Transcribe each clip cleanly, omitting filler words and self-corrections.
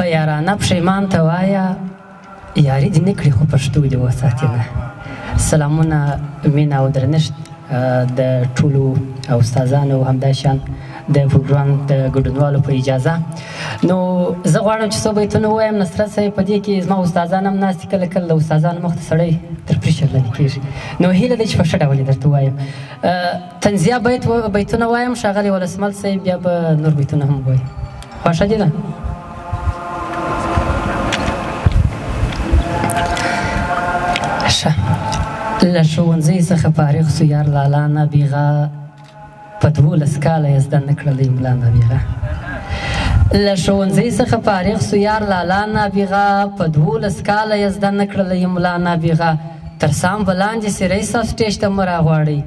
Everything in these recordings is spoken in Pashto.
په یارانه پښیمان ته وایه یاري دې نه کړي خو پښتو دې وساتې نه. سلامونه، مینه او درنښت د ټولو استادانو او همداشان د پروګرام د ګډونوالو په اجازه. نو زه غواړم چې څو بیتونه ووایم. نصرت صاحب په دې کې زما استادان هم ناست دي، کله کله د استادانو مخ ته سړی تر پریشر لرې کېږي. نو هیله ده چې په ښه ډول یې درته ووایم. تنزیه بیتونه وایم، ښاغلی ولسمل صاحب بیا به نور بیتونه هم ووایي. خوښه دې ده؟ ښه. له ښوونځۍ څخه فارغ سو یار لالا نابغه، په 12 کاله یې زده نه کړله املا نابغه. له ښوونځۍ څخه فارغ سو یار لالا نابغه، په 12 کاله یې زده نه کړله املا نابغه. تر سام به لاندې سي رئیس صاحب سټیج ته مه راغواړئ،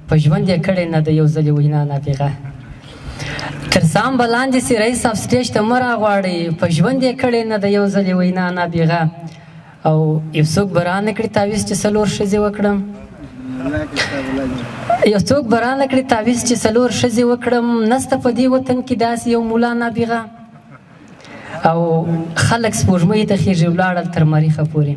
په ژوند یې کړې نه د یو ځلې وینا نابغه. تر سام به لاندې سي رئیس صاحب سټیج ته مه راغواړئ، په ژوند یې کړې نه د یو ځلې وینا نابغه. او یو څوک به رانه کړي تعویض چې 4 ښځې وکړم، یو څوک به رانه کړي تعویض چې 4 ښځې وکړم، نسته په دې وطن کې داسې یو مولا نابغه. او خلک سپوږمۍ ته خیژي ولاړل تر مریخه پورې،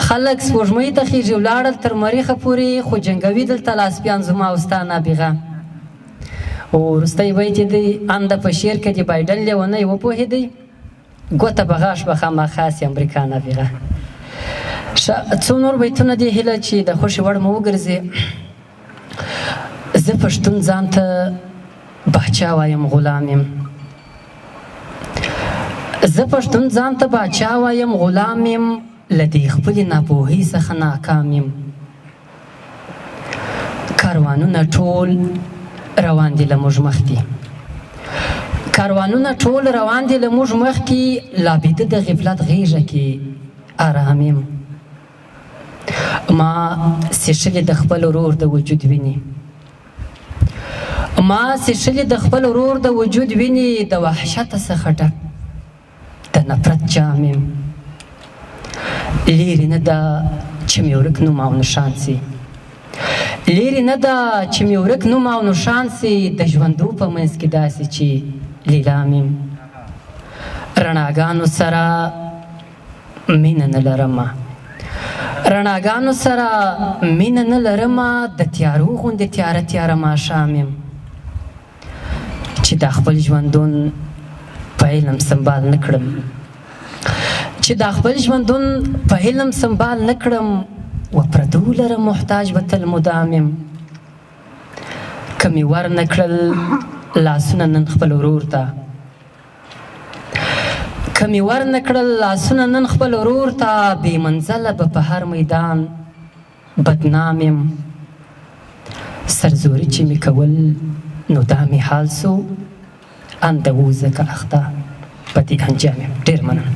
خلک سپوږمۍ ته خیژي ولاړل تر مریخه پورې، خو جنګوي دلته لاسپیان زما او ستا نابغه. او وروستی بیت یې دی: انده په شعر کې د بایډن لیونی وپوهېدی، ګوته به غاښ به خامخا سي امریکا نابغه. څو نور بیتونه دي، هیله چې د خوښې وړ مو وګرځي. زه پښتون ځان ته باچا وایم غلام یم، زه پښتون ځان ته باچا وایم غلام یم، له دې خپلې ناپوهۍ څخه ناکام یم. کاروانونه ټول روان دي له موږ مخکې، کاروانونه ټول روان دي له موږ مخکې، لا بیده د غفلت غېږه کې آرام یم. ما څښلې د خپل ورور د وجود وینې، ما څښلې د خپل ورور د وجود وینې، د وحشته څخه ډک د نفرت جام یم. لیرې نه ده چې مې ورک نوم او نښان سي، لیرې نه ده چې مې ورک نوم او نښان سي، د ژوندو په منځ کې داسې چې لیلام یم. رڼاګانو سره مینه نه لرمه، رڼاګانو سره مینه نه لرمه، د تیارو غوندې تیاره تیاره ماښام یم. چې دا خپل ژوندون په علم سنبال نه کړم، چې دا خپل ژوندون په علم سنبال نه کړم، و پردو لره محتاج به تل مدام یم. که مې ور نه کړل لاسونه نن خپل ورور ته، که مې ور نه کړل لاسونه نن خپل ورور ته، بې منزله به په هر میدان بدنام یم. سرزوري چې مې کول نو دا مې حال سو، انده و ځکه اخته په دې انجام یم. ډېر مننه.